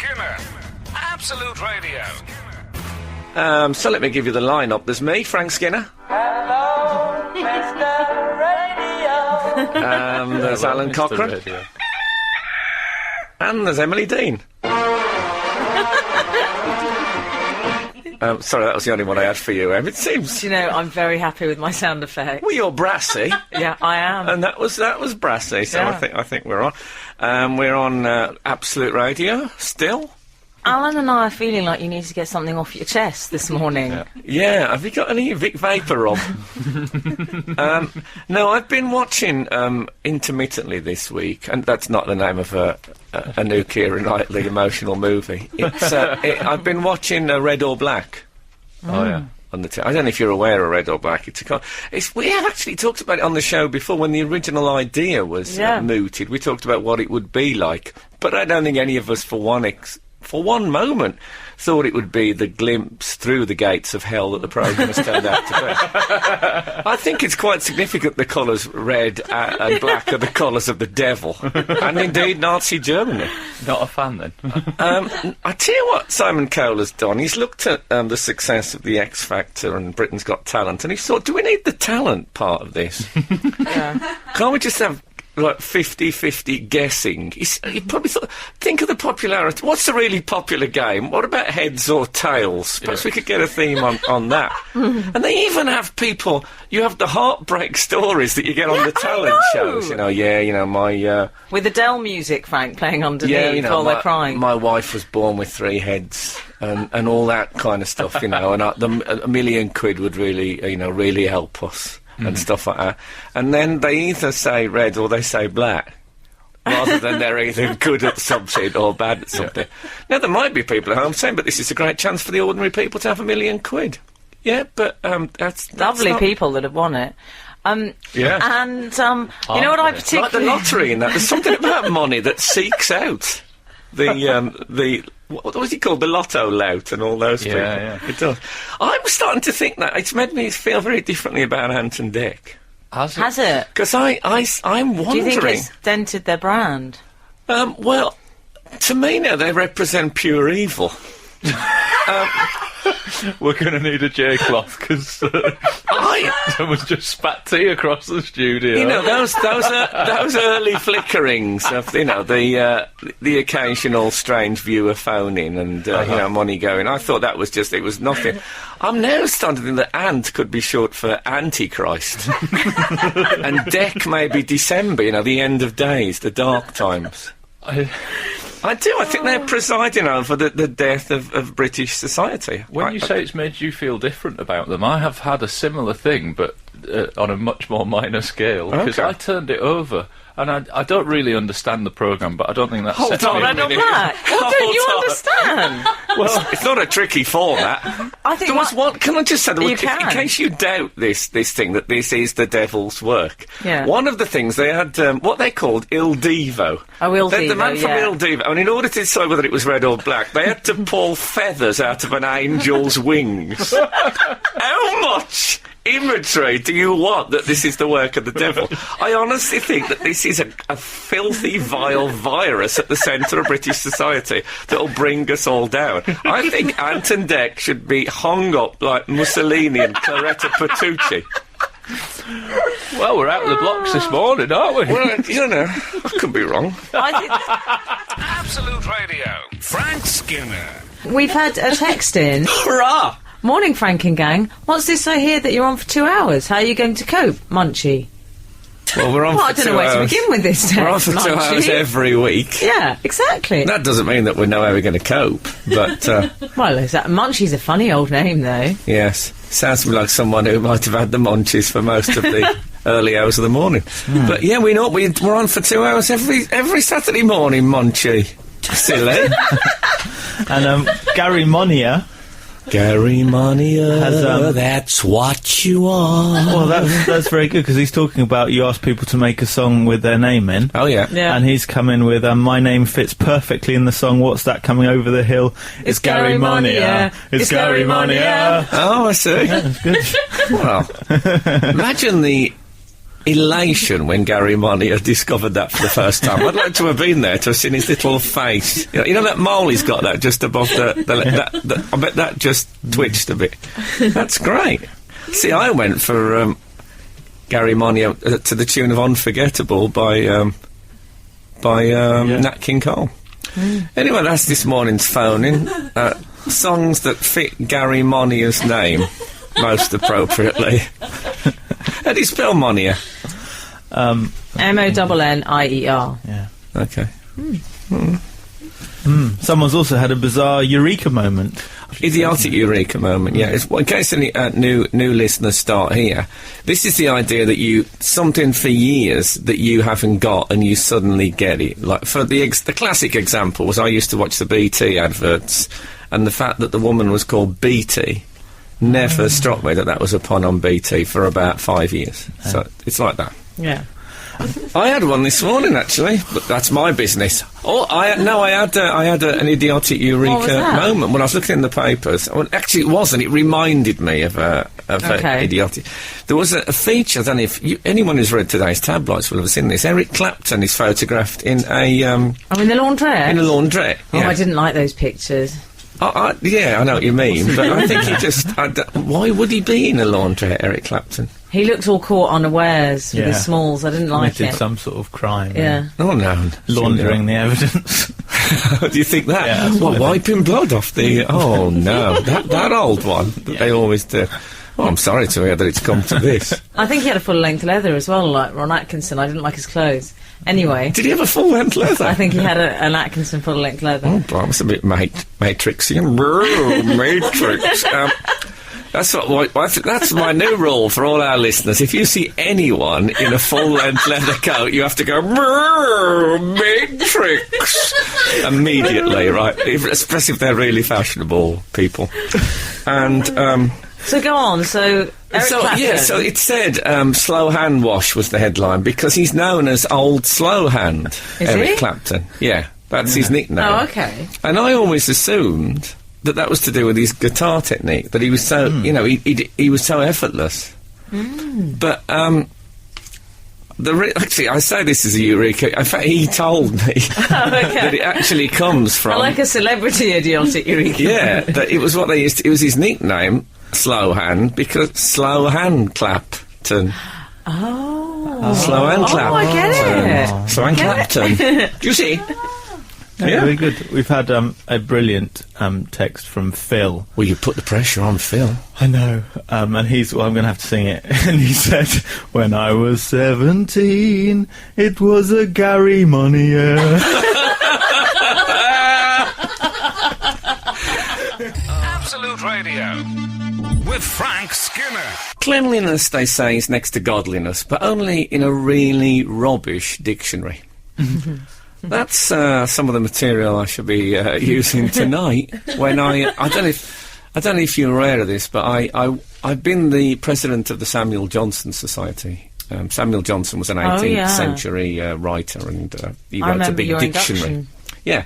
Skinner. Absolute Radio. So let me give you the lineup. There's me, Frank Skinner. Hello, Mr. Radio. There's Alun Cochrane. And there's Emily Dean. Sorry, that was the only one I had for you, Em. It seems... Do you know, I'm very happy with my sound effect. Well, you're brassy. Yeah, I am. And that was brassy, so Yeah. I think we're on. We're on Absolute Radio, still. Alan and I are feeling like you need to get something off your chest this morning. Yeah, have you got any Vic Vapor, Rob? No, I've been watching intermittently this week, and that's not the name of a new Keira Knightley emotional movie. It's I've been watching Red or Black. Oh, yeah. On the I don't know if you're aware of Red or Black. We have actually talked about it on the show before when the original idea was mooted. We talked about what it would be like, but I don't think any of us, for one moment, thought it would be the glimpse through the gates of hell that the programme has turned out to be. I think it's quite significant the colours red and black are the colours of the devil, and indeed Nazi Germany. Not a fan, then? I tell you what Simon Cowell has done. He's looked at the success of the X Factor and Britain's Got Talent, and he thought, do we need the talent part of this? Can't we just have... like 50-50 guessing? He probably thought, think of the popularity. What's the really popular game? What about heads or tails? Perhaps we could get a theme on that. And they even have people, you have the heartbreak stories that you get on the talent shows. My... With Adele music, Frank, playing underneath while they're crying. My wife was born with 3 heads and all that kind of stuff, and a million quid would really help us. And stuff like that. And then they either say red or they say black, rather than they're either good at something or bad at something. Now, there might be people at home saying, but this is a great chance for the ordinary people to have £1 million. Yeah, but that's lovely people that have won it. Yeah. And, you know what I particularly... like the lottery and that. There's something about money that seeks out the what was he called? The lotto lout and all those people. Yeah. It does. I'm starting to think that it's made me feel very differently about Ant and Dec. Has it? Because I'm wondering... Do you think it's dented their brand? Well, to me now, they represent pure evil. We're going to need a J-cloth, because someone's just spat tea across the studio. You know, those early flickerings of, the occasional strange viewer phoning and, money going. I thought that was it was nothing. I'm now starting to think that Ant could be short for Antichrist. And Dec may be December, the end of days, the dark times. I do. I think they're presiding over the death of British society. When you say it's made you feel different about them, I have had a similar thing, but on a much more minor scale. Because I turned it over, and I don't really understand the programme, but I don't think that's... Hold on, Red or Black? What don't you understand? Well, it's not a tricky format. I think... Can I just say, You in case you doubt this thing, that this is the devil's work, one of the things they had, what they called Il Divo. Oh, Il Divo, the man from Il Divo, and in order to decide whether it was red or black, they had to pull feathers out of an angel's wings. How much imagery do you want that this is the work of the devil? I honestly think that this is a filthy, vile virus at the centre of British society that'll bring us all down. I think Ant and Dec should be hung up like Mussolini and Claretta Petrucci. Well, we're out of the blocks this morning, aren't we? Well, I could be wrong. Absolute Radio. Frank Skinner. We've had a text in. Hurrah! Morning, Frank and gang. What's this I hear that you're on for 2 hours? How are you going to cope, Munchie? Well, we're on for 2 hours. I don't know where to begin with this. We're on for 2 hours every week. Yeah, exactly. That doesn't mean that we know how we're going to cope, but... well, Munchie's a funny old name, though. Yes. Sounds to me like someone who might have had the munchies for most of the early hours of the morning. But, yeah, we're on for 2 hours every Saturday morning, Munchie. Silly. And Gary Monia... Gary Monia, that's what you are. Well, that's very good, because he's talking about you ask people to make a song with their name in. Oh, yeah. And he's come in with, my name fits perfectly in the song, What's That Coming Over the Hill? It's Gary Monia. It's Gary Monia. Oh, I see. Yeah, that's good. Well, imagine the elation when Gary Monia discovered that for the first time. I'd like to have been there to have seen his little face. You know that mole he's got that just above the I bet that just twitched a bit. That's great. See, I went for Gary Monia to the tune of Unforgettable by Nat King Cole. Anyway, that's this morning's phone-in. Songs that fit Gary Monia's name most appropriately. How do you spell Monia? Monnier. Yeah. Okay. Someone's also had a bizarre eureka moment. Idiotic eureka moment, yeah. In case any new listeners start here, this is the idea that something for years that you haven't got and you suddenly get it. Like, for the classic example was I used to watch the BT adverts, and the fact that the woman was called BT never struck me that was a pun on BT for about 5 years. So it's like that. Yeah. I had one this morning, actually, but that's my business. I had an idiotic eureka moment when I was looking in the papers. Well, actually, it wasn't. It reminded me of an idiotic. There was a feature. I don't know if anyone who's read today's tabloids will have seen this. Eric Clapton is photographed in a. In the laundrette. In a laundrette. Oh, I didn't like those pictures. Yeah, I know what you mean, but I think he just... why would he be in a laundrette, Eric Clapton? He looked all caught unawares with his smalls. I didn't like it. Committed some sort of crime. Yeah. Oh, no. Laundering the evidence. Do you think that? Yeah, wiping blood off the... Oh, no. That old one that they always do. Oh, I'm sorry to hear that it's come to this. I think he had a full-length leather as well, like Ron Atkinson. I didn't like his clothes. Anyway. Did he have a full-length leather? I think he had an Atkinson full-length leather. Oh, bro, it's a bit Matrixian. Matrix. That's my new rule for all our listeners. If you see anyone in a full-length leather coat, you have to go, Matrix! Immediately, right? Especially if they're really fashionable people. And, so go on, so it said Slow Hand Wash was the headline because he's known as Old Slow Hand. Eric Clapton. Yeah, that's his nickname. Oh, okay. And I always assumed that was to do with his guitar technique, that he was so, he was so effortless. But, actually, I say this is a eureka. In fact, he told me that it actually comes from... I like a celebrity idiotic eureka. Yeah, that it was what they used to... It was his nickname, Slow Hand, because Slow Hand Clapton. Oh. Slow Hand Clapton. Oh, I get it. Slow Hand Clapton. Do you see? Yeah, very good. We've had a brilliant text from Phil. Well, you put the pressure on Phil. I know. And I'm going to have to sing it. And he said, when I was 17, it was a Gary Monia. Absolute Radio with Frank Skinner. Cleanliness, they say, is next to godliness, but only in a really rubbish dictionary. That's some of the material I should be using tonight. When I don't know if you're aware of this, but I've been the president of the Samuel Johnson Society. Samuel Johnson was an 18th century writer, and he wrote a big dictionary. Induction. Yeah,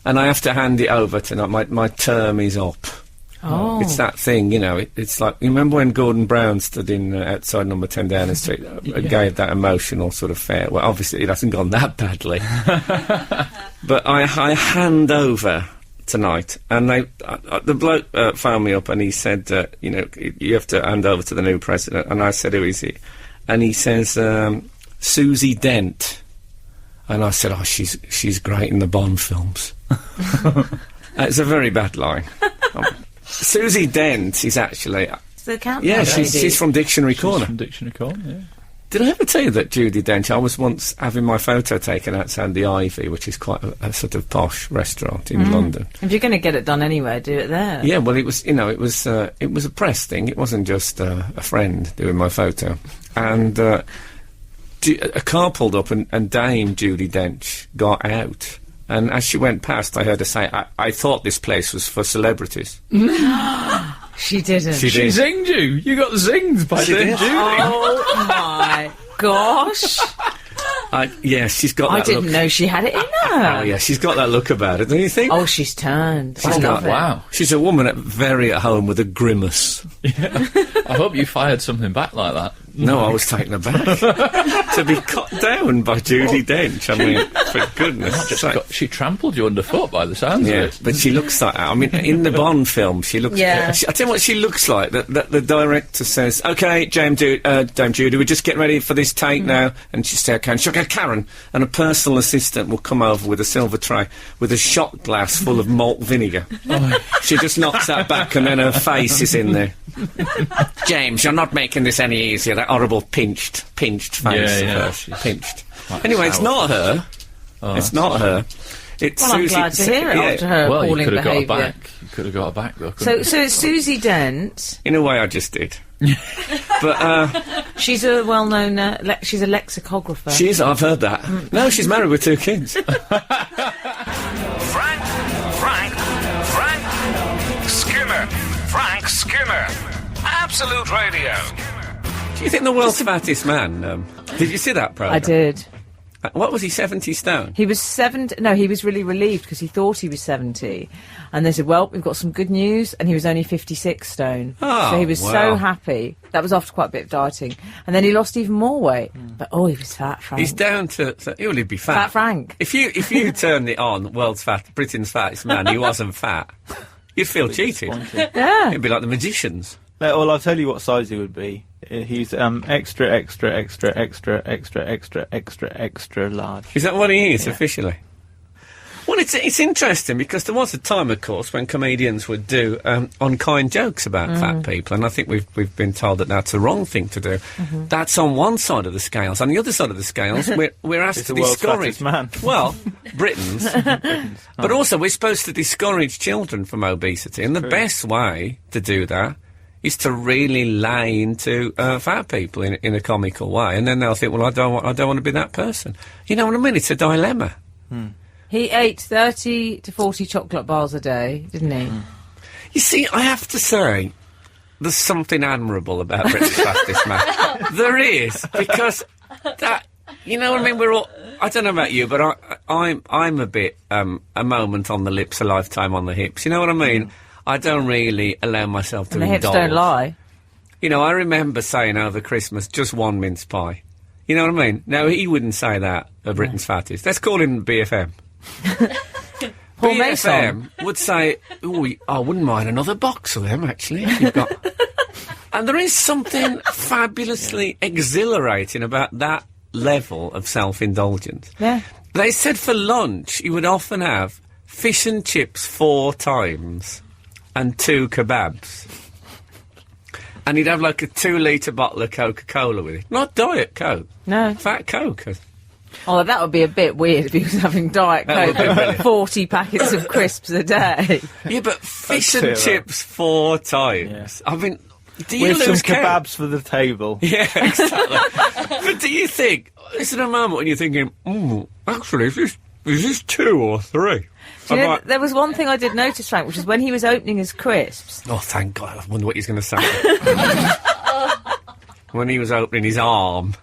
and I have to hand it over tonight. My term is up. Oh. It's that thing, it's like, you remember when Gordon Brown stood in outside number 10 Downing Street, gave that emotional sort of farewell. Well, obviously it hasn't gone that badly. But I hand over tonight, and the bloke phoned me up and he said, you have to hand over to the new president. And I said, who is he? And he says, Susie Dent. And I said, she's great in the Bond films. It's a very bad line. Susie Dent is actually... The yeah, she's from Dictionary Corner. From Dictionary Corner, yeah. Did I ever tell you that Judi Dench, I was once having my photo taken outside the Ivy, which is quite a sort of posh restaurant in London. If you're going to get it done anywhere, do it there. Yeah, well, it was a press thing. It wasn't just a friend doing my photo. And a car pulled up and Dame Judi Dench got out. And as she went past, I heard her say, I thought this place was for celebrities. She didn't. She She zinged you. You got zinged by Dame Judi. Oh, my gosh. Yeah, she's got that look. I didn't know she had it in her. Oh, yeah, she's got that look about her, don't you think? Oh, she's turned. I love it. Wow. She's a woman very at home with a grimace. Yeah. I hope you fired something back like that. No, I was taken aback. To be cut down by Judi Dench, I mean, for goodness sake. She trampled you underfoot by the sounds of it. But she looks like that. I mean, in the Bond film, she looks... Yeah. I tell you what she looks like. The director says, OK, Dame Judy, we're just getting ready for this take now. And she said, OK, and she'll go, Karen. And a personal assistant will come over with a silver tray with a shot glass full of malt vinegar. She just knocks that back and then her face is in there. James, you're not making this any easier. That horrible pinched face of hers. Pinched. Anyway, it's not her. It's not her. It's Well, I'm Susie. glad to hear it after her Well, you appalling could have got her behaviour. back. You could have got her back, though. So it's Susie Dent. In a way, I just did. But She's a well-known. She's a lexicographer. she is. I've heard that. No, she's married with 2 kids. Frank Skinner. Absolute Radio. Do you think the world's fattest man? Did you see that program? I did. What was he? 70 stone. He was 70. No, he was really relieved because he thought he was 70, and they said, "Well, we've got some good news," and he was only 56 stone. Oh, so he was wow. so happy. That was after quite a bit of dieting, and then he lost even more weight. But he was fat, Frank. He's down to. He'll be fat. Fat Frank. If you turned it on, Britain's fattest man, he wasn't fat. You'd feel cheated. Yeah. It'd be like the magicians. Well, I'll tell you what size he would be. He's extra, extra, extra, extra, extra, extra, extra, extra large. Is that what he is officially? Well, it's interesting because there was a time, of course, when comedians would do unkind jokes about fat people, and I think we've been told that that's the wrong thing to do. That's on one side of the scales. On the other side of the scales, we're asked It's to the world's discourage. fattest man. Well, Britain's, but also we're supposed to discourage children from obesity, and the best way to do that is to really lay into fat people in a comical way, and then they'll think, well, I don't want to be that person. You know what I mean? It's a dilemma. He ate 30 to 40 chocolate bars a day, didn't he? You see, I have to say, there's something admirable about Britain's fastest man. There is, because that, you know what I mean? We're all. I don't know about you, but I'm a bit a moment on the lips, a lifetime on the hips. You know what I mean? I don't really allow myself to And the hips indulge. don't lie. You know, I remember saying over Christmas, just one mince pie. You know what I mean? Now, he wouldn't say that of Britain's fattest. Let's call him BFM. Paul BFM Mason. would say, I wouldn't mind another box of them, actually. If you've got... And there is something fabulously exhilarating about that level of self-indulgence. Yeah. They said for lunch, he would often have fish and chips 4 times and 2 kebabs. And he'd have like a 2-litre bottle of Coca-Cola with it. Not Diet Coke. No. Fat Coke. Oh, that would be a bit weird if he was having Diet That would be Coke, brilliant. 40 packets of crisps a day. Yeah, but fish That's and it, chips 4 times. I mean, do you With some lose count? kebabs for the table. Yeah, exactly. But do you think, is there a moment when you're thinking, actually, is this 2 or 3? Do you know, there was one thing I did notice, Frank, which is when he was opening his crisps. Oh, thank God, I wonder what he's going to say. When he was opening his arm.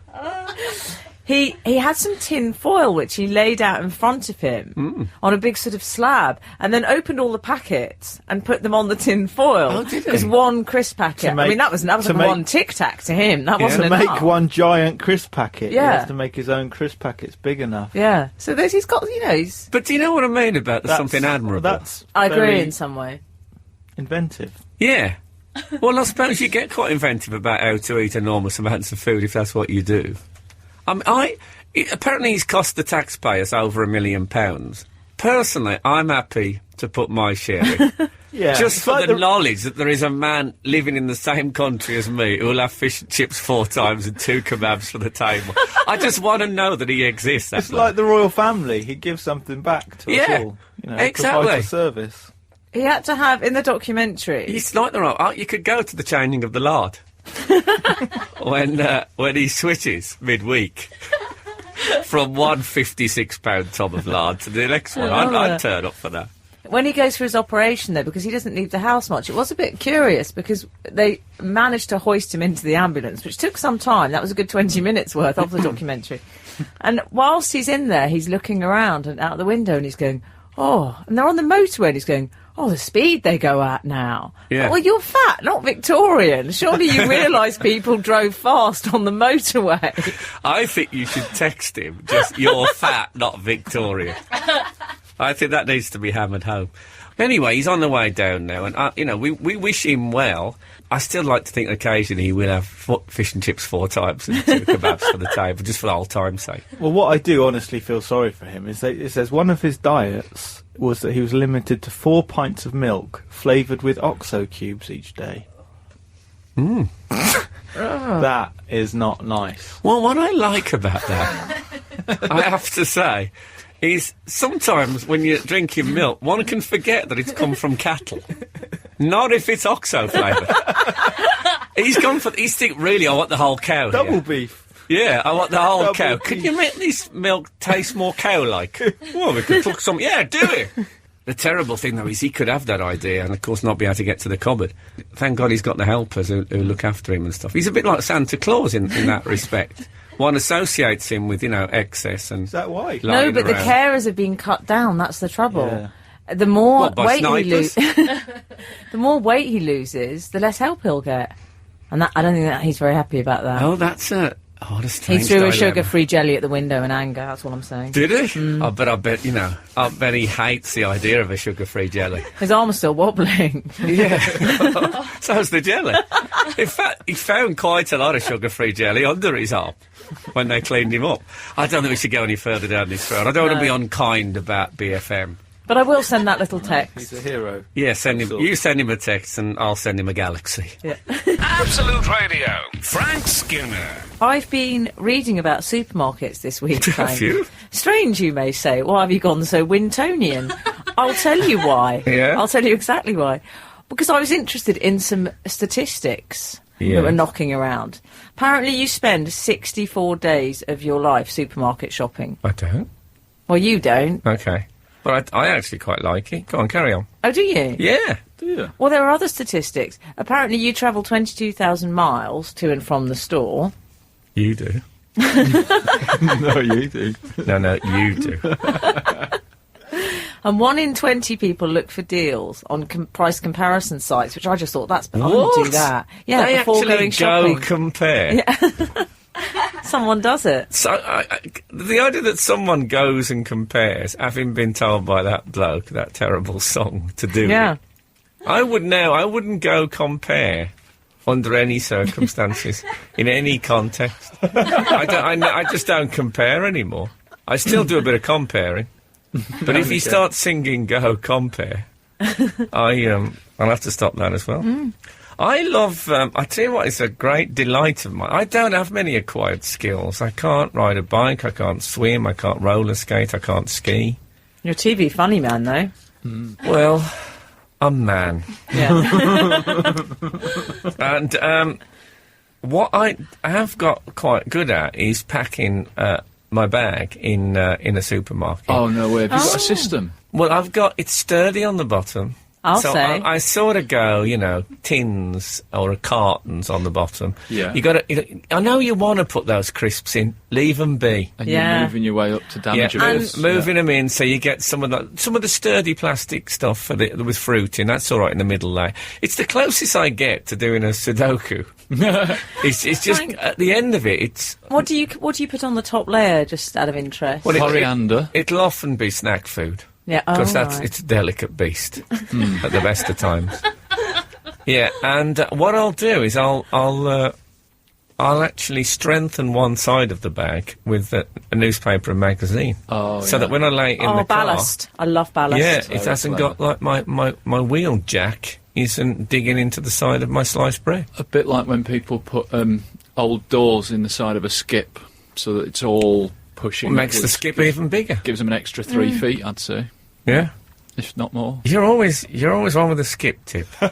He had some tin foil which he laid out in front of him on a big sort of slab, and then opened all the packets and put them on the tin foil. Oh, did he? As one crisp packet. I mean, that was like one Tic Tac to him. That wasn't To enough. make one giant crisp packet, he Yeah. has to make his own crisp packets big enough. Yeah. So he's got, he's... But do you know what I mean about there's something admirable? That's I agree very in some way. inventive. Yeah. Well, I suppose you get quite inventive about how to eat enormous amounts of food if that's what you do. Apparently he's cost the taxpayers over £1 million. Personally, I'm happy to put my share in. Yeah, Just it's for like the knowledge that there is a man living in the same country as me who will have fish and chips 4 times and 2 kebabs for the table. I just want to know that he exists. It's like the royal family. He gives something back to us all. Exactly. Provides a service. He had to have, in the documentary... He's like the right. You could go to the changing of the lard when he switches midweek from one £56 tub of lard to the next one. I'd turn up for that. When he goes for his operation, though, because he doesn't leave the house much, it was a bit curious because they managed to hoist him into the ambulance, which took some time. That was a good 20 minutes worth of the documentary. And whilst he's in there, he's looking around and out the window and he's going, oh, and they're on the motorway and he's going, Oh, the speed they go at now. Yeah. Well, you're fat, not Victorian. Surely you realise people drove fast on the motorway. I think you should text him, just, you're fat, not Victoria. I think that needs to be hammered home. Anyway, he's on the way down now, and, we wish him well. I still like to think occasionally he will have fish and chips 4 times and 2 kebabs for the table, just for old time's sake. Well, what I do honestly feel sorry for him is that it says one of his diets was that he was limited to 4 pints of milk flavoured with OXO cubes each day. That is not nice. Well, what I like about that, I have to say, is sometimes when you're drinking milk, one can forget that it's come from cattle. Not if it's OXO flavoured. He's think, really, I want the whole cow Double here. beef. Yeah, I want the whole Double cow. beef. Could you make this milk taste more cow-like? Well, we could cook some... Yeah, do it! The terrible thing, though, is he could have that idea and, of course, not be able to get to the cupboard. Thank God he's got the helpers who look after him and stuff. He's a bit like Santa Claus in that respect. One associates him with, excess and... Is that why? No, but the around. carers have been cut down. That's the trouble. Yeah. The more What, by weight snipers? the more weight he loses, the less help he'll get. And I don't think that he's very happy about that. Oh, that's a he strange threw a dilemma. sugar-free jelly at the window in anger. That's what I'm saying. Did he? I bet he hates the idea of a sugar-free jelly. His arm is still wobbling. Yeah. So's the jelly. In fact, he found quite a lot of sugar-free jelly under his arm when they cleaned him up. I don't think we should go any further down this road. I don't want to be unkind about BFM. But I will send that little text. He's a hero. Yeah, you send him a text and I'll send him a galaxy. Yeah. Absolute Radio. Frank Skinner. I've been reading about supermarkets this week. Have Frank. you? Strange, you may say. Why have you gone so Wintonian? I'll tell you why. Yeah? I'll tell you exactly why. Because I was interested in some statistics that were knocking around. Apparently you spend 64 days of your life supermarket shopping. I don't. Well, you don't. Okay. But I actually quite like it. Go on, carry on. Oh, do you? Yeah. Do you? Well, there are other statistics. Apparently you travel 22,000 miles to and from the store. You do. No, you do. No, you do. And 1 in 20 people look for deals on price comparison sites, which I just thought, I would What? do that. Yeah, They before actually going go shopping. compare. Someone does it. So the idea that someone goes and compares, having been told by that bloke, that terrible song, to do Yeah. it, I wouldn't go compare under any circumstances, in any context. I just don't compare anymore. I still do a bit of comparing, but if you start singing "Go Compare," I'll have to stop that as well. I love. I tell you what, it's a great delight of mine. I don't have many acquired skills. I can't ride a bike. I can't swim. I can't roller skate. I can't ski. You're a TV funny man, though. Well, I'm a man. Yeah. And what I have got quite good at is packing my bag in a supermarket. Oh, no way. Have you got a system? Well, it's sturdy on the bottom. I'll so say. I sort of go, tins or cartons on the bottom. Yeah. I know you want to put those crisps in. Leave them be. And Yeah. you're moving your way up to damage Yeah, a and bit. moving them in so you get some of the sturdy plastic stuff with fruit in. That's all right in the middle layer. It's the closest I get to doing a Sudoku. It's just at the end of it. It's What do you put on the top layer, just out of interest? well, Coriander. It'll often be snack food Yeah, because right. it's a delicate beast at the best of times. Yeah, and what I'll do is I'll actually strengthen one side of the bag with a newspaper and magazine. Oh, So yeah. that when I lay it in the ballast. I love ballast. car, yeah, Very it hasn't clever. got like my wheel jack isn't digging into the side of my sliced bread. A bit like when people put old doors in the side of a skip so that it's all pushing. What makes the upwards. skip even bigger? Gives them an extra 3 feet, I'd say, Yeah. if not more. You're always one with a skip tip. I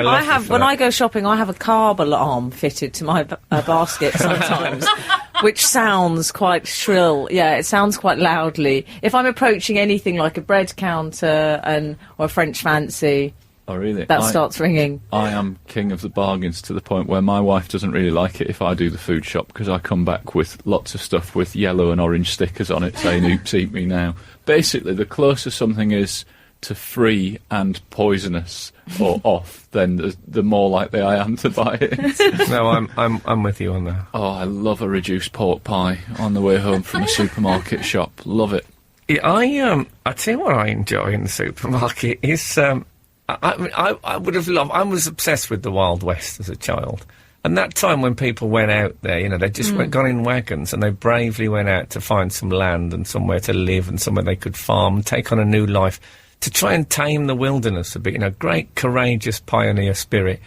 love you for When that. I go shopping, I have a carb alarm fitted to my or sometimes, which sounds quite shrill. Yeah, it sounds quite loudly. If I'm approaching anything like a bread counter or a French fancy, Oh, really? that starts ringing. I am king of the bargains to the point where my wife doesn't really like it if I do the food shop because I come back with lots of stuff with yellow and orange stickers on it saying, oops, eat me now. Basically, the closer something is to free and poisonous or off, then the more likely I am to buy it. No, I'm with you on that. Oh, I love a reduced pork pie on the way home from a supermarket shop. Love it. Yeah, I tell you what I enjoy in the supermarket is I would have loved. I was obsessed with the Wild West as a child, and that time when people went out there, you know, they just gone in wagons and they bravely went out to find some land and somewhere to live and somewhere they could farm and take on a new life to try and tame the wilderness a bit. You know, great courageous pioneer spirit.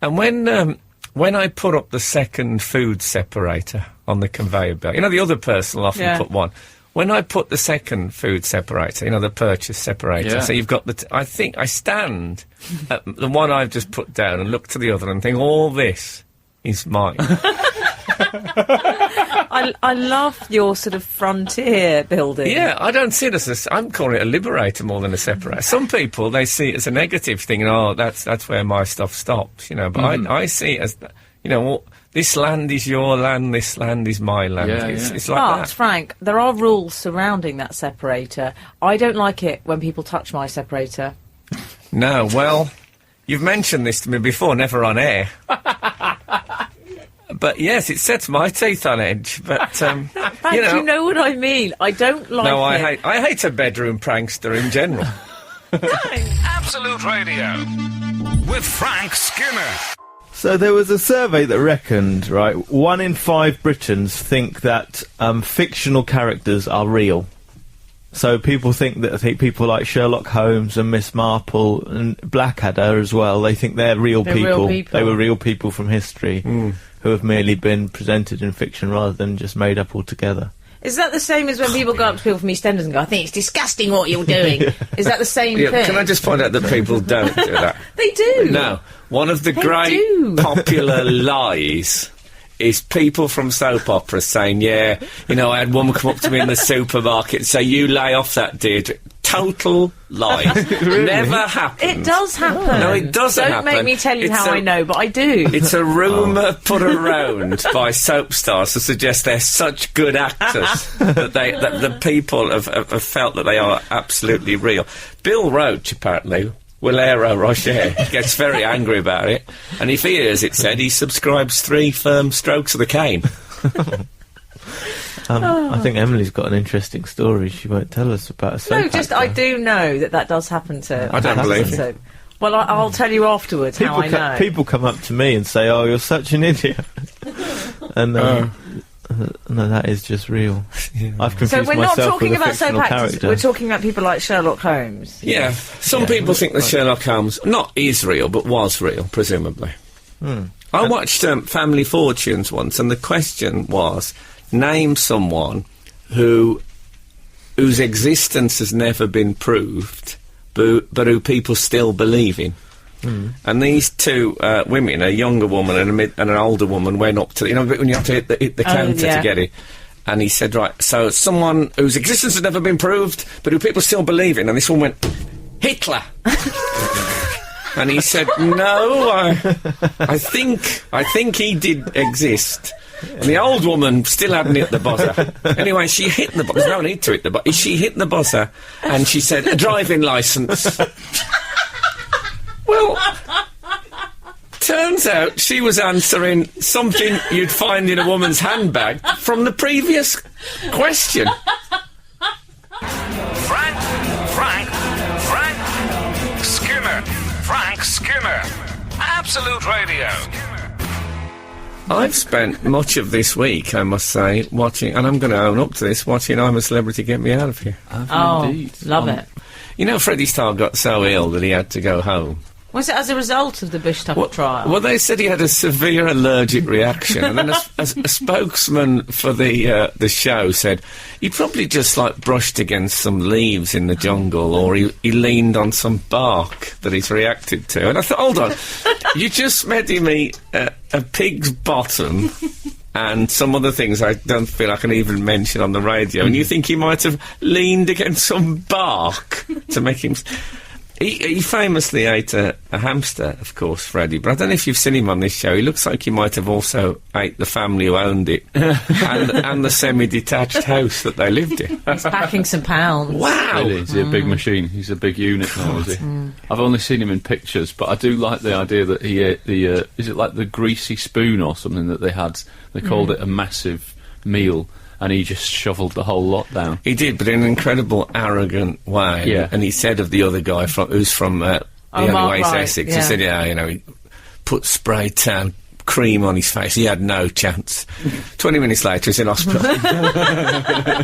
And when I put up the second food separator on the conveyor belt, you know, the other person will often put one. When I put the second food separator, you know, the purchase separator, so you've got I think I stand at the one I've just put down and look to the other and think, all this is mine. I love your sort of frontier building. Yeah, I don't see it as I'm calling it a liberator more than a separator. Some people, they see it as a negative thing, and, oh, that's where my stuff stops, you know, but I see it as, you know, well, this land is your land, this land is my land. It's like but, that. Frank, there are rules surrounding that separator. I don't like it when people touch my separator. No, well, you've mentioned this to me before, never on air. But yes, it sets my teeth on edge. But Frank, you know what I mean. I don't like no, it. I hate a bedroom prankster in general. Absolute Radio with Frank Skinner. So there was a survey that reckoned, right, 1 in 5 Britons think that fictional characters are real. So people think that people like Sherlock Holmes and Miss Marple and Blackadder as well, they think they're real people. They were real people from history who have merely been presented in fiction rather than just made up altogether. Is that the same as when people go up to people from EastEnders and go, I think it's disgusting what you're doing? Is that the same thing? Can I just point out that people don't do that? They do. No. One of the great popular lies is people from soap operas saying, yeah, you know, I had one come up to me in the supermarket and say, you lay off that, Deirdre. Total lie. Really? Never happened. It does happen. No, it doesn't happen. Don't make me tell you how I know, but I do. It's a rumour put around by soap stars to suggest they're such good actors that the people have felt that they are absolutely real. Bill Roach, apparently, Walero Rocher, gets very angry about it, and if he hears it said, he subscribes 3 firm strokes of the cane. I think Emily's got an interesting story she won't tell us about. I do know that does happen to... I don't believe you. Well, I'll tell you afterwards how I know. People come up to me and say, oh, you're such an idiot. And no, that is just real. Yeah. I've confused we're myself not talking with a about soap fictional actors, character. we're talking about people like Sherlock Holmes. Yeah, some people think that Sherlock Holmes not is real, but was real, presumably. I watched Family Fortunes once, and the question was, name someone whose existence has never been proved, but who people still believe in. And these 2 women, a younger woman and an older woman, went up to, you know, when you have to hit the counter to get it. And he said, right, so someone whose existence has never been proved, but who people still believe in. And this one went, Hitler. And he said, no, I think he did exist. And the old woman still hadn't hit the buzzer. Anyway, she hit the buzzer. There's no need to hit the buzzer. She hit the buzzer, and she said, a driving licence. Well, turns out she was answering something you'd find in a woman's handbag from the previous question. Frank Skinner. Absolute Radio. I've spent much of this week, I must say, watching, and I'm going to own up to this, watching I'm a Celebrity, Get Me Out of Here. Indeed. Love it. You know, Freddie Starr got so ill that he had to go home. Was it as a result of the Bush Tucker trial? Well, they said he had a severe allergic reaction, and then a spokesman for the show said he probably just, like, brushed against some leaves in the jungle, or he leaned on some bark that he's reacted to. And I thought, hold on, you just made him eat a pig's bottom and some other things I don't feel I can even mention on the radio, and you think he might have leaned against some bark to make him... He famously ate a hamster, of course, Freddie, but I don't know if you've seen him on this show. He looks like he might have also ate the family who owned it and the semi-detached house that they lived in. He's packing some pounds. Wow! Really, is he a big machine? He's a big unit now, is he? I've only seen him in pictures, but I do like the idea that he ate the... is it like the greasy spoon or something that they had? They called it a massive meal, and he just shovelled the whole lot down. He did, but in an incredible, arrogant way. Yeah. And he said of the other guy who's from the only Mark ways Wright, Essex, yeah. he said, he put spray tan cream on his face. He had no chance. 20 minutes later, he's in hospital. I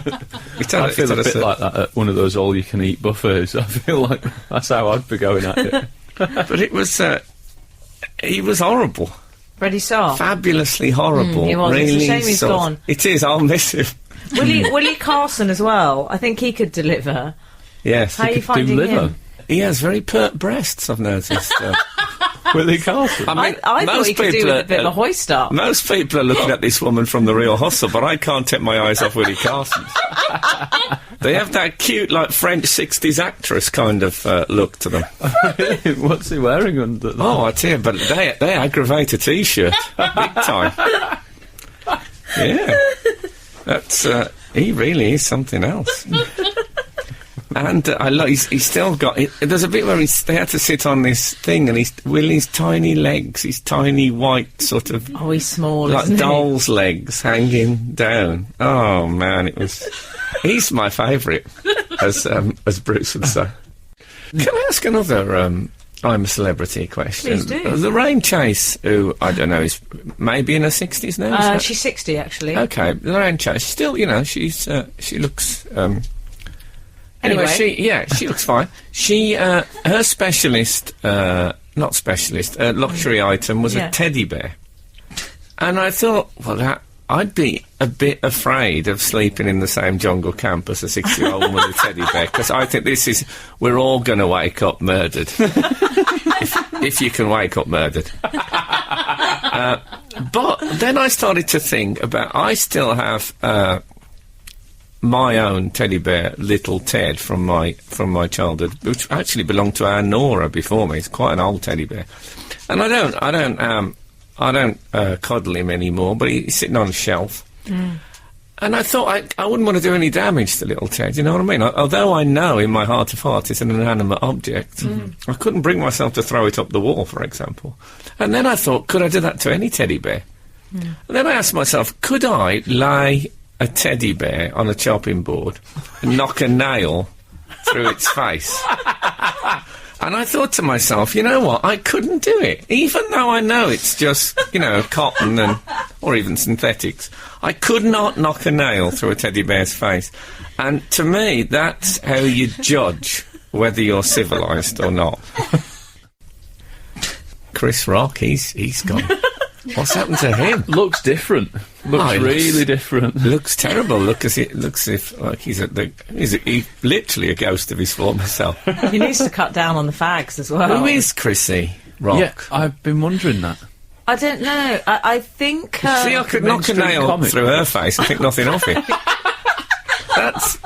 feel a bit like that at one of those all-you-can-eat buffets. I feel like that's how I'd be going at it. But it was... he was horrible. Freddie Starr. Fabulously horrible. he was. Really It's a shame he's sort of- gone. It is, I'll miss him. Willie Carson as well. I think he could deliver. Yes. How are you Do finding liver. him? He has very pert breasts, I've noticed. Willie Carson. I thought he could do with a bit of a hoist up. Most people are looking at this woman from The Real Hustle, but I can't take my eyes off Willie Carson. They have that cute, like, French 60s actress kind of look to them. What's he wearing under that? Oh, I tell you, but they aggravate a T-shirt. Big time. Yeah. That's... he really is something else. And he's still got... there's a bit where they had to sit on this thing, and Willie's tiny legs, his tiny white sort of... Oh, he's small, like isn't he? doll's legs hanging down. Oh, man, it was... He's my favourite, as Bruce would say. Can I ask another I'm a Celebrity question? Please do. Lorraine Chase, who, I don't know, is maybe in her 60s now? is that- She's 60, actually. Okay, Lorraine Chase, still, she looks... Anyway. she looks fine. She, her specialist, luxury item was a teddy bear. And I thought, well, I'd be a bit afraid of sleeping in the same jungle camp as a 60-year-old woman with a teddy bear, because I think we're all going to wake up murdered. if you can wake up murdered. But then I started to think about, I still have... my own teddy bear, Little Ted, from my childhood, which actually belonged to our Nora before me. It's quite an old teddy bear, and I don't cuddle him anymore. But he's sitting on a shelf, and I thought I wouldn't want to do any damage to Little Ted. You know what I mean? Although I know in my heart of hearts it's an inanimate object, I couldn't bring myself to throw it up the wall, for example. And then I thought, could I do that to any teddy bear? And then I asked myself, could I lay a teddy bear on a chopping board and knock a nail through its face? And I thought to myself, you know what, I couldn't do it. Even though I know it's just, cotton or even synthetics. I could not knock a nail through a teddy bear's face. And to me, that's how you judge whether you're civilised or not. Chris Rock, he's gone. What's happened to him? Looks different. Looks really different. Looks terrible. Looks as if like he's literally a ghost of his former self. He needs to cut down on the fags as well. Who is Chrissy Rock? Yeah, I've been wondering that. I don't know. I think... See, I could knock a nail through her face and think nothing of it.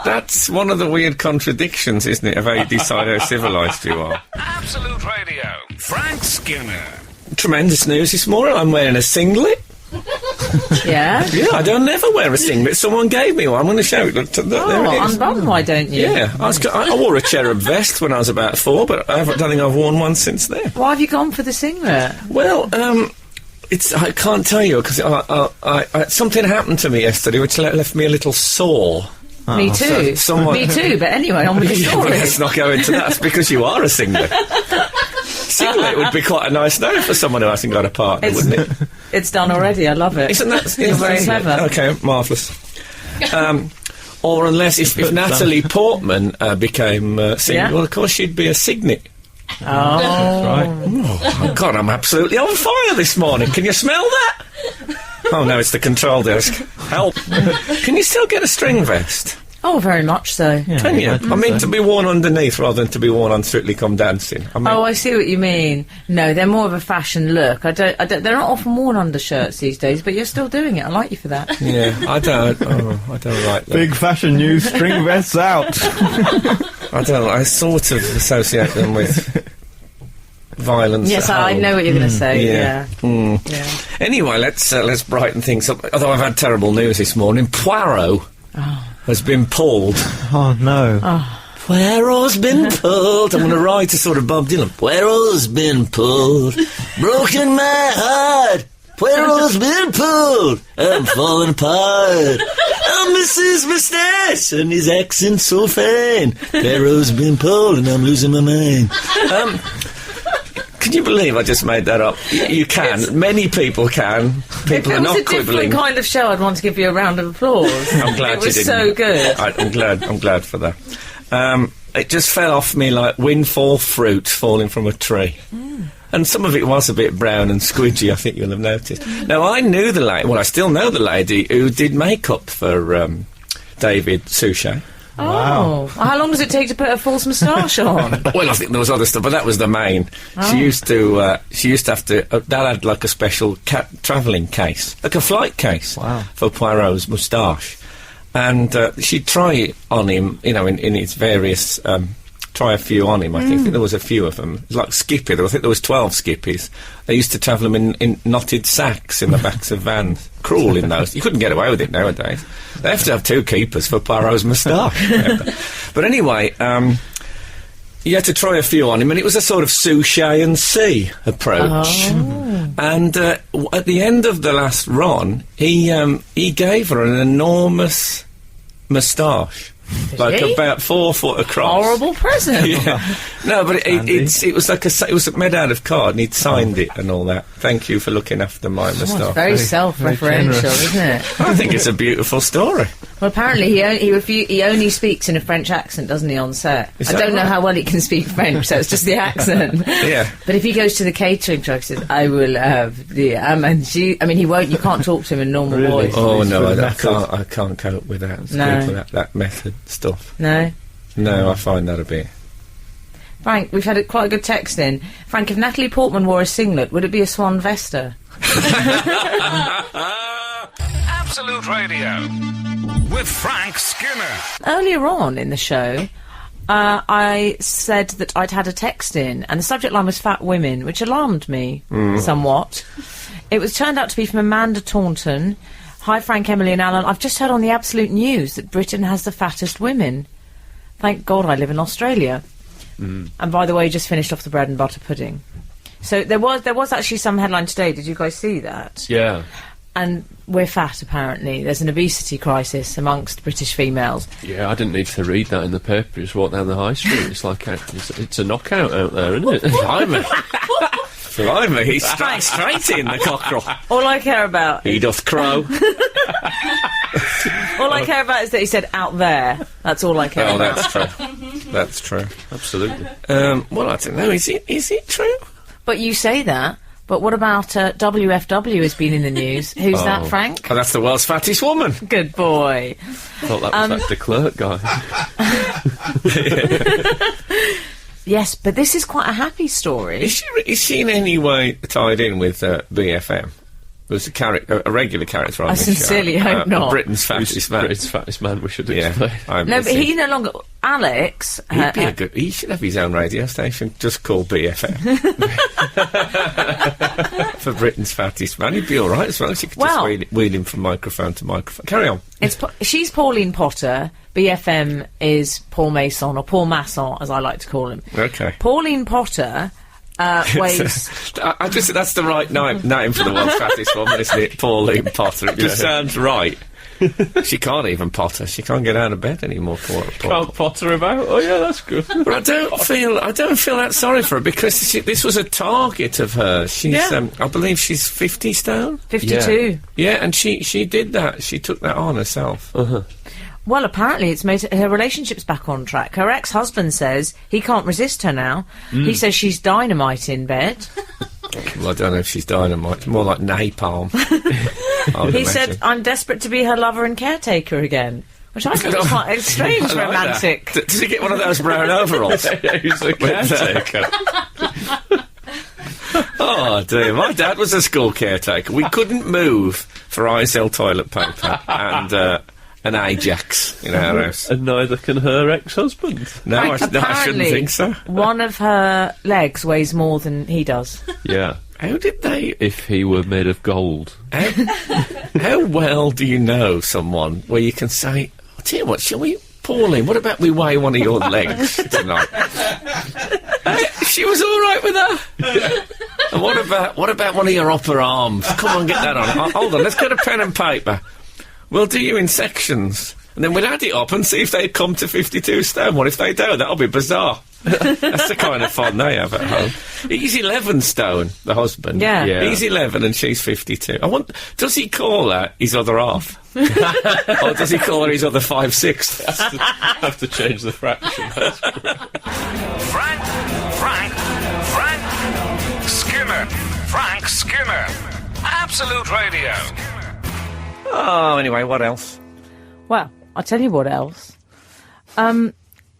That's one of the weird contradictions, isn't it, of how you decide how civilised you are. Absolute Radio. Frank Skinner. Tremendous news this morning. I'm wearing a singlet. Yeah? Yeah, I don't never wear a singlet. Someone gave me one. I'm going to show it. Look, there it is. Unbutton, why don't you? Yeah, I wore a cherub vest when I was about 4, but I don't think I've worn one since then. Why have you gone for the singlet? Well, I can't tell you, because something happened to me yesterday which left me a little sore. Me too. Me too, but anyway, on with the story. Let's not go into that. It's because you are a singlet. Singlet would be quite a nice name for someone who hasn't got a partner, wouldn't it? It's done already, I love it. Isn't that... You're very clever. Okay, marvellous. Or unless if Natalie Portman became single, well, of course she'd be a signet. Oh. Right. Oh, God, I'm absolutely on fire this morning. Can you smell that? Oh, no, it's the control desk. Help. Can you still get a string vest? Oh, very much so. Yeah, Can you? think I mean, so. to be worn underneath rather than to be worn on Strictly Come Dancing. I mean, Oh, I see what you mean. No, they're more of a fashion look. They're not often worn under shirts these days, but you're still doing it. I like you for that. yeah, I don't like that. Big fashion news, string vests out. I don't know, I sort of associate them with violence. Yes, at I home. know what you're going to say. Yeah. Yeah. Yeah. Anyway, let's brighten things up. Although I've had terrible news this morning. Poirot has been pulled. Oh, no. Poirot's been pulled. I'm going to write a sort of Bob Dylan. Poirot's been pulled. Broken my heart. Poirot's been pulled. I'm falling apart. I miss his moustache and his accent so fine. Poirot's been pulled and I'm losing my mind. Can you believe I just made that up? You can. Many people can. People If are it was not a different quibbling. kind of show, I'd want to give you a round of applause. I'm glad it you was didn't. so good. I'm glad for that. It just fell off me like windfall fruit falling from a tree. And some of it was a bit brown and squidgy, I think you'll have noticed. Now, I knew the lady, well, I still know the lady who did makeup for David Suchet. Oh, how long does it take to put a false moustache on? Well, I think there was other stuff, but that was the main. She used to have to, that had like a special travelling case, like a flight case for Poirot's moustache. And she'd try it on him, you know, in its various, try a few on him, I think. I think there was a few of them. Like Skippy, I think there was 12 Skippies. They used to travel them in knotted sacks in the backs of vans. Cruel in those. You couldn't get away with it nowadays. They have to have 2 keepers for Poirot's moustache. But anyway, you had to try a few on him, and it was a sort of Suchet and C approach. And at the end of the last run, he gave her an enormous moustache. Like he? about 4 foot across. Horrible present. Yeah. No, but it was like it was made out of card, and he'd signed it and all that. Thank you for looking after my moustache. Very self-referential, isn't it? I think it's a beautiful story. Well, apparently he only speaks in a French accent, doesn't he, on set? Is I that don't know right? how well he can speak French, so it's just the accent. Yeah. But if he goes to the catering truck, he says, "I will have the," and he won't. You can't talk to him in normal Really? voice. Oh It's no, really I can't cope with that. No. People, that method stuff. No. No, I find that a bit. Frank, we've had quite a good text in. Frank, if Natalie Portman wore a singlet, would it be a swan vesta? Absolute Radio with Frank Skinner. Earlier on in the show, I said that I'd had a text in, and the subject line was fat women, which alarmed me somewhat. It was turned out to be from Amanda Taunton. Hi, Frank, Emily and Alan. I've just heard on the Absolute News that Britain has the fattest women. Thank God I live in Australia. And by the way, just finished off the bread and butter pudding. So there was actually some headline today. Did you guys see that? Yeah. And we're fat, apparently. There's an obesity crisis amongst British females. Yeah, I didn't need to read that in the paper. Just walk down the high street. It's like it's a knockout out there, isn't it? Blimey, he's straight in the cockerel. All I care about... He doth crow. All I care about is that he said out there. That's all I care Oh, about. that's true. That's true. Absolutely. Well, I don't know. Is it true? But you say that. But what about WFW has been in the news? Who's that, Frank? Oh, that's the world's fattest woman. Good boy. I thought that was that de Klerk guy. Yes, but this is quite a happy story. Is she in any way tied in with BFM? There's a regular character on I this sincerely show. hope not. Britain's fattest man. Britain's fattest man, we should Yeah, explain. I'm No, with but you. he no longer... Alex... He'd be a good... He should have his own radio station, just called BFM. For Britain's fattest man. He'd be all right as well. She could Well- just wheel him from microphone to microphone. Carry on. She's Pauline Potter. BFM is Paul Masson, or Paul Masson, as I like to call him. Okay. Pauline Potter weighs... That's the right name for the world's fattest woman, isn't it? Pauline Potter. It just sounds right. She can't even potter. She can't get out of bed anymore. Poor. Can't potter about? Oh, yeah, that's good. But I don't feel that sorry for her, because this was a target of hers. She's, Yeah. I believe she's 50 stone. 52. Yeah, and she did that. She took that on herself. Well, apparently it's made her relationship's back on track. Her ex-husband says he can't resist her now. He says she's dynamite in bed. Well, I don't know if she's dynamite. More like napalm. I would He imagine. said, I'm desperate to be her lover and caretaker again. Which I think is quite strange, I like romantic. that. Does he get one of those brown overalls? He's a caretaker. Oh dear, my dad was a school caretaker. We couldn't move for ISL toilet paper an Ajax in our house. And neither can her ex-husband. No, I shouldn't Apparently, think so. One of her legs weighs more than he does. Yeah. How did they... If he were made of gold. How well do you know someone where you can say, I'll tell you what, shall we, Pauline, what about we weigh one of your legs tonight? She was all right with that. And what about one of your upper arms? Come on, get that on. Hold on, let's get a pen and paper. We'll do you in sections, and then we'll add it up and see if they come to 52 stone. What if they don't? That'll be bizarre. That's the kind of fun they have at home. He's 11 stone, the husband. Yeah. He's 11 and she's 52. Does he call her his other half? Or does he call her his other 5/6? Have to change the fraction. That's great. Frank Skinner. Frank Skinner. Absolute Radio. Oh, anyway, what else? Well, I'll tell you what else.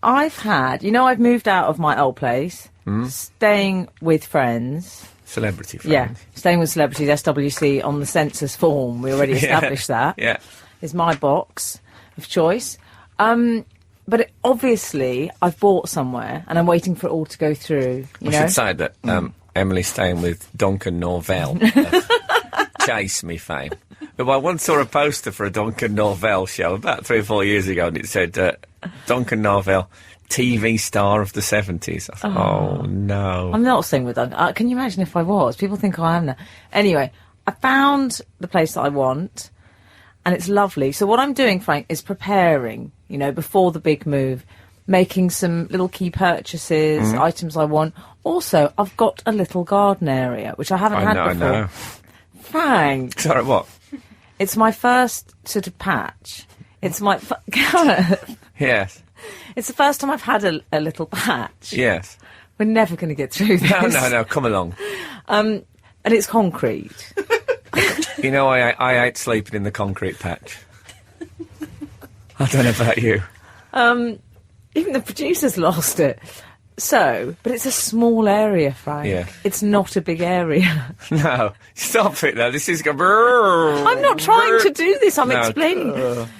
I've had, I've moved out of my old place, staying with friends. Celebrity friends. Yeah, staying with celebrities, SWC, on the census form. We already established that. Yeah. Is my box of choice. But obviously, I've bought somewhere, and I'm waiting for it all to go through, I should say that Emily's staying with Duncan Norvell. Chase Me fame. But I once saw a poster for a Duncan Norvell show about 3 or 4 years ago, and it said, Duncan Norvell, TV star of the 70s. I thought, oh no. I'm not staying with Duncan. Can you imagine if I was? People think I am now. Anyway, I found the place that I want, and it's lovely. So what I'm doing, Frank, is preparing, before the big move, making some little key purchases, items I want. Also, I've got a little garden area, which I haven't had before. I know. Frank. Sorry, what? It's my first sort of patch. It's my... Gareth. Yes. It's the first time I've had a little patch. Yes. We're never going to get through this. No, come along. And it's concrete. I hate sleeping in the concrete patch. I don't know about you. Even the producers lost it. So, but it's a small area, Frank. Yeah. It's not a big area. No, stop it now. This is... I'm not trying to do this. I'm explaining.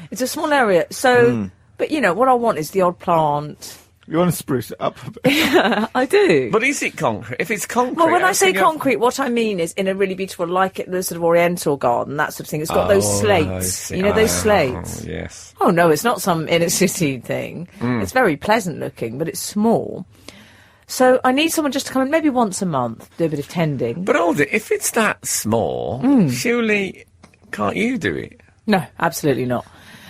It's a small area. So, but what I want is the odd plant. You want to spruce it up a bit? Yeah, I do. But is it concrete? If it's concrete... Well, when I say concrete, what I mean is in a really beautiful, like the sort of oriental garden, that sort of thing. It's got those slates. Those slates. Oh, yes. Oh, no, it's not some inner city thing. It's very pleasant looking, but it's small. So I need someone just to come in maybe once a month, do a bit of tending. But hold it, if it's that small, surely can't you do it? No, absolutely not.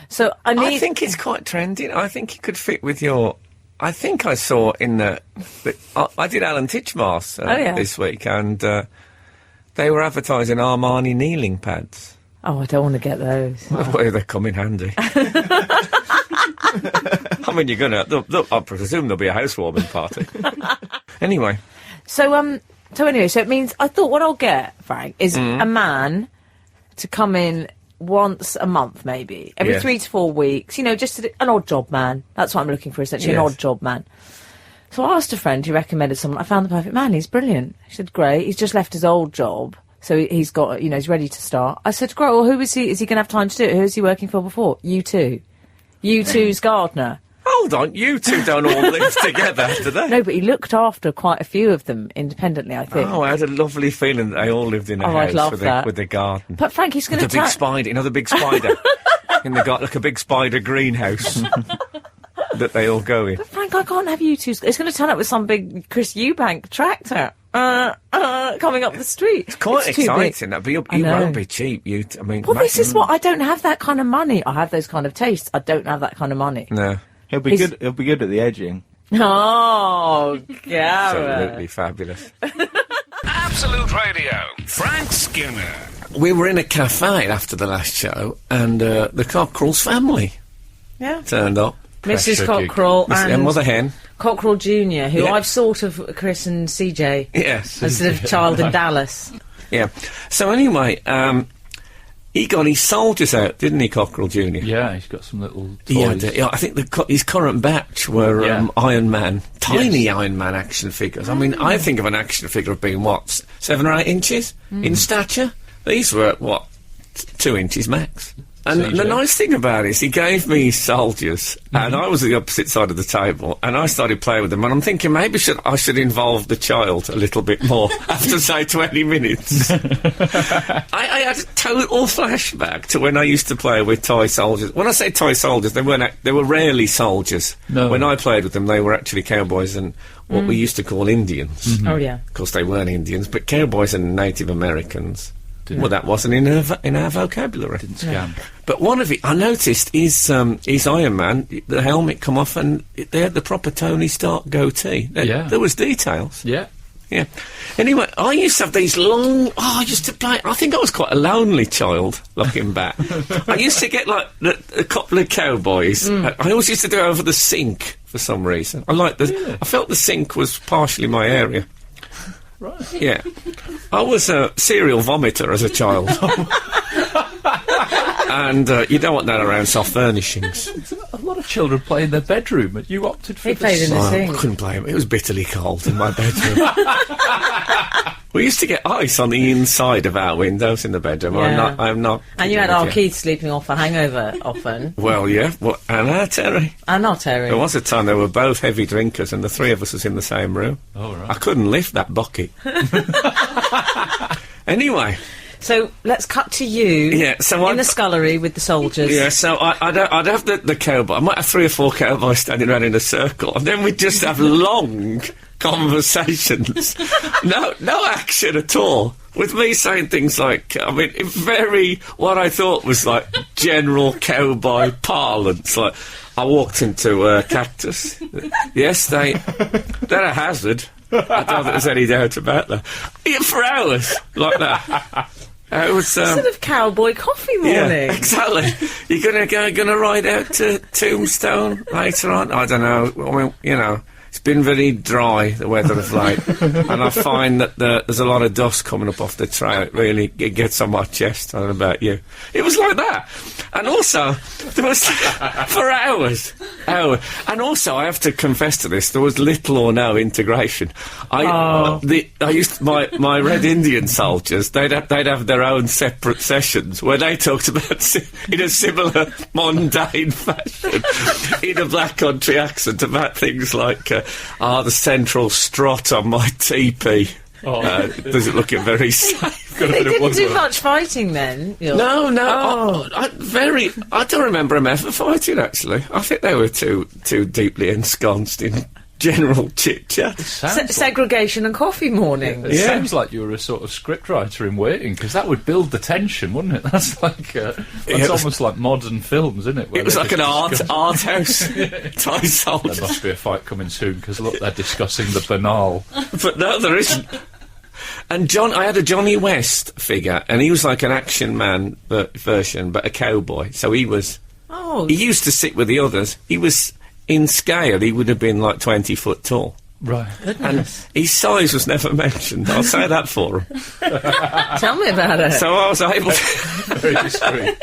So I think it's quite trendy. I think it could fit with your... I think I saw in I did Alan Titchmarsh this week, and they were advertising Armani kneeling pads. Oh, I don't want to get those. Well, they come in handy. I mean, you're gonna... I presume there'll be a housewarming party. Anyway. So it means... I thought what I'll get, Frank, is a man to come in once a month, maybe. Every 3 to 4 weeks. Just an odd job man. That's what I'm looking for, essentially, an odd job man. So I asked a friend who recommended someone. I found the perfect man. He's brilliant. She said, great. He's just left his old job. So he's got, he's ready to start. I said, great, well, who is he? Is he going to have time to do it? Who is he working for before? U2. U2's gardener. Hold on, you two don't all live together, do they? No, but he looked after quite a few of them independently, I think. Oh, I had a lovely feeling that they all lived in a house with a garden. But Frank, he's going to... The big spider, the big spider. In the garden, like a big spider greenhouse. That they all go in. But Frank, I can't have U2's... It's going to turn up with some big Chris Eubank tractor. Coming up the street. It's quite exciting, that, but it won't be cheap. Well, this is what... I don't have that kind of money. I have those kind of tastes. I don't have that kind of money. No. He'll be good at the edging. Oh, Gareth. Absolutely fabulous. Absolute Radio. Frank Skinner. We were in a cafe after the last show, and the Cockrell's family turned up. Mrs. Cockrell and Mother Hen. Cockrell Jr., who I've sort of Chris and CJ. Yes. As sort of child in Dallas. Yeah. So anyway, he got his soldiers out, didn't he, Cockrell Jr.? Yeah, he's got some little toys. I think his current batch were Iron Man, tiny Iron Man action figures. I mean, I think of an action figure of being, 7 or 8 inches in stature? These were, 2 inches max. And CJ. the nice thing about it is he gave me soldiers, and I was at the opposite side of the table, and I started playing with them, and I'm thinking maybe I should involve the child a little bit more after, say, 20 minutes. I had a total flashback to when I used to play with toy soldiers. When I say toy soldiers, they were rarely soldiers. No. When I played with them, they were actually cowboys and what we used to call Indians. Oh, yeah. Of course, they weren't Indians, but cowboys and Native Americans. Well, that wasn't in our vocabulary. Didn't scam. But one of it, I noticed, is Iron Man, the helmet come off and they had the proper Tony Stark goatee. There was details. Yeah. Yeah. Anyway, I used to have these long... Oh, I used to play... I think I was quite a lonely child, looking back. I used to get, like, a couple of cowboys. I always used to do it over the sink, for some reason. I felt the sink was partially my area. Right. Yeah. I was a serial vomiter as a child. And you don't want that around soft furnishings. A lot of children play in their bedroom, and you opted for He played in the I sink. couldn't blame it. It was bitterly cold in my bedroom. We used to get ice on the inside of our windows in the bedroom. Yeah. I'm not. And you had kidding our with you. Keith sleeping off a hangover often. Well, yeah. And our Terry. And not Terry. There was a time they were both heavy drinkers, and the three of us was in the same room. Oh, right. I couldn't lift that bucket. Anyway. So let's cut to you Yeah, so in the scullery with the soldiers. Yeah, so I'd have the cowboy. I might have 3 or 4 cowboys standing around in a circle, and then we'd just have long conversations. No action at all. With me saying things like, I mean, what I thought was like general cowboy parlance. Like, I walked into a cactus. Yes, they're a hazard. I don't think there's any doubt about that. Yeah, for hours, like that. It was Sort of cowboy coffee morning. yeah, exactly. You're gonna ride out to Tombstone later on? I don't know. I mean, you know, it's been very dry, the weather of late, and I find that there's a lot of dust coming up off the trail. It gets on my chest. I don't know about you. It was like that, and also there was for hours. And also, I have to confess to this: there was little or no integration. I used my Red Indian soldiers. They'd have their own separate sessions where they talked about in a similar mundane fashion, in a black country accent, about things like the central strut on my teepee. Does it looking very safe? They didn't do much fighting then. No. I don't remember them ever fighting. Actually, I think they were too deeply ensconced in general chit chat. Segregation and coffee morning. It sounds like you were a sort of scriptwriter in waiting, because that would build the tension, wouldn't it? That's like almost like modern films, isn't it? It was like an art house toy soldier. There must be a fight coming soon, because look, they're discussing the banal. But no, there isn't. And I had a Johnny West figure, and he was like an Action Man version, but a cowboy. So he was... Oh. He used to sit with the others. He was... In scale, he would have been like 20 foot tall. Right. And his size was never mentioned. I'll say that for him. Tell me about it. So I was able to... Very discreet.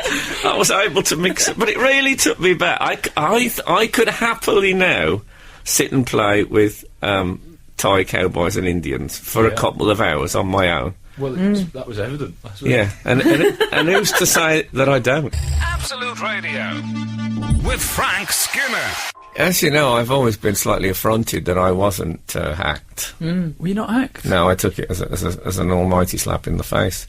I was able to mix it. But it really took me back. I could happily now sit and play with Thai cowboys and Indians for a couple of hours on my own. Well, that was evident. Yeah, and who's to say that I don't? Absolute Radio with Frank Skinner. As you know, I've always been slightly affronted that I wasn't hacked. Were you not hacked? No, I took it as an almighty slap in the face.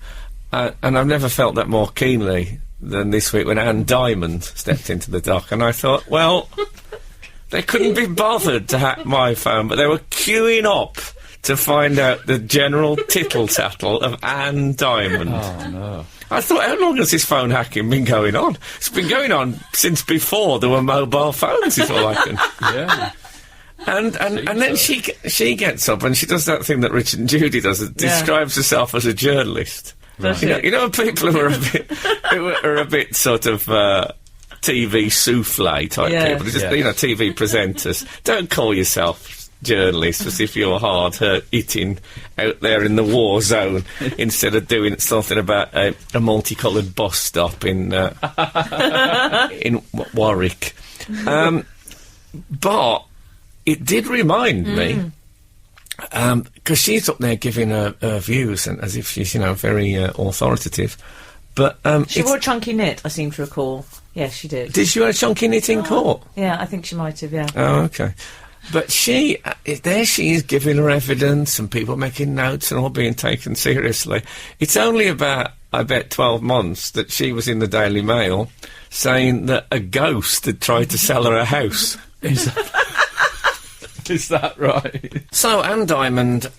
And I've never felt that more keenly than this week when Anne Diamond stepped into the dock, and I thought, well, they couldn't be bothered to hack my phone, but they were queuing up to find out the general tittle-tattle of Anne Diamond. Oh, no. I thought, how long has this phone hacking been going on? It's been going on since before there were mobile phones, is all I can... Yeah. And then she gets up and she does that thing that Richard and Judy does, describes herself as a journalist. Does You know, people who are a bit sort of TV souffle type people, just TV presenters. Don't call yourself journalists as if you're hard hitting out there in the war zone instead of doing something about a multicoloured bus stop in Warwick. But it did remind me, because she's up there giving her views, and as if she's, very authoritative. But She wore a chunky knit, I seem to recall. Yes, she did. did she wear a chunky knit in court? Yeah, I think she might have, yeah. Oh, okay. But she, there she is giving her evidence and people making notes and all being taken seriously. It's only about, I bet, 12 months that she was in the Daily Mail saying that a ghost had tried to sell her a house. Is that right? So Anne Diamond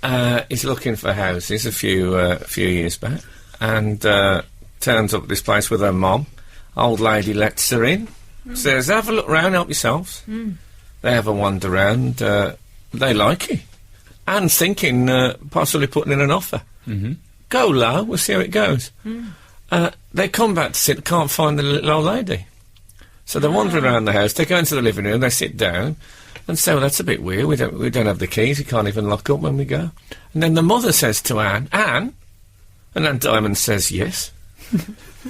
is looking for houses a few years back and turns up at this place with her mum. Old lady lets her in, says, have a look round, help yourselves. They have a wander round, they like it. Anne's thinking possibly putting in an offer. Go low, we'll see how it goes. They come back to sit, can't find the little old lady. So they're wandering around the house, they go into the living room, they sit down and say, well, that's a bit weird, we don't have the keys, we can't even lock up when we go. And then the mother says to Anne, Anne? And Anne Diamond says, yes.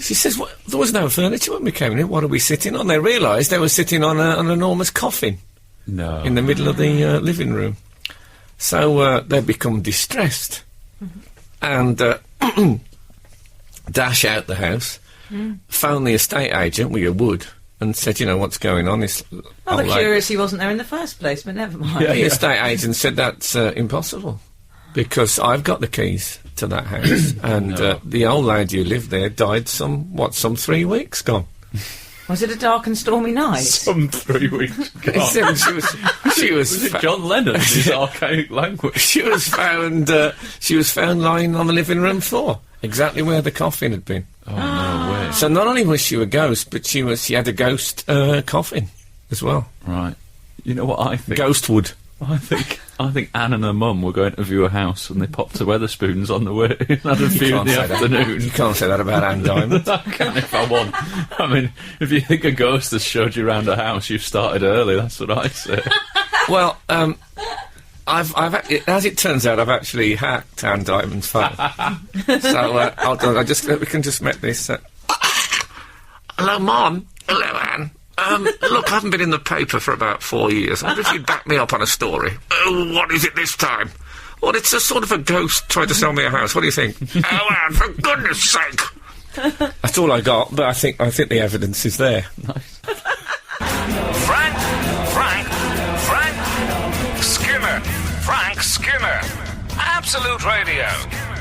She says, well, there was no furniture when we came in, what are we sitting on? They realised they were sitting on an enormous coffin. No. In the middle of the living room. So they become distressed and dash out the house, phone the estate agent, well, you would, and said, you know, what's going on? This Rather curious he wasn't there in the first place, but never mind. The estate agent said that's impossible because I've got the keys to that house and the old lady who lived there died some 3 weeks gone. Was it a dark and stormy night? Some 3 weeks gone. she was Was it John Lennon's his archaic language? She was found lying on the living room floor, exactly where the coffin had been. Oh, no way. So not only was she a ghost, but she had a ghost coffin as well. Right. You know what I think? Ghostwood. I think Anne and her mum were going to view a house and they popped to Weatherspoons on the way and had a view in the afternoon. You can't say that about Anne Diamond. I can if I want. I mean, if you think a ghost has showed you around a house, you've started early, that's what I say. Well, as it turns out, I've actually hacked Anne Diamond's phone. So, hold on, we can just make this... Hello, Mum. Hello, Anne. Look, I haven't been in the paper for about 4 years. I wonder if you'd back me up on a story. Oh, what is it this time? Well, it's a sort of a ghost trying to sell me a house. What do you think? Oh, Anne, for goodness sake! That's all I got, but I think the evidence is there. Nice. Frank Skinner. Frank Skinner. Absolute Radio.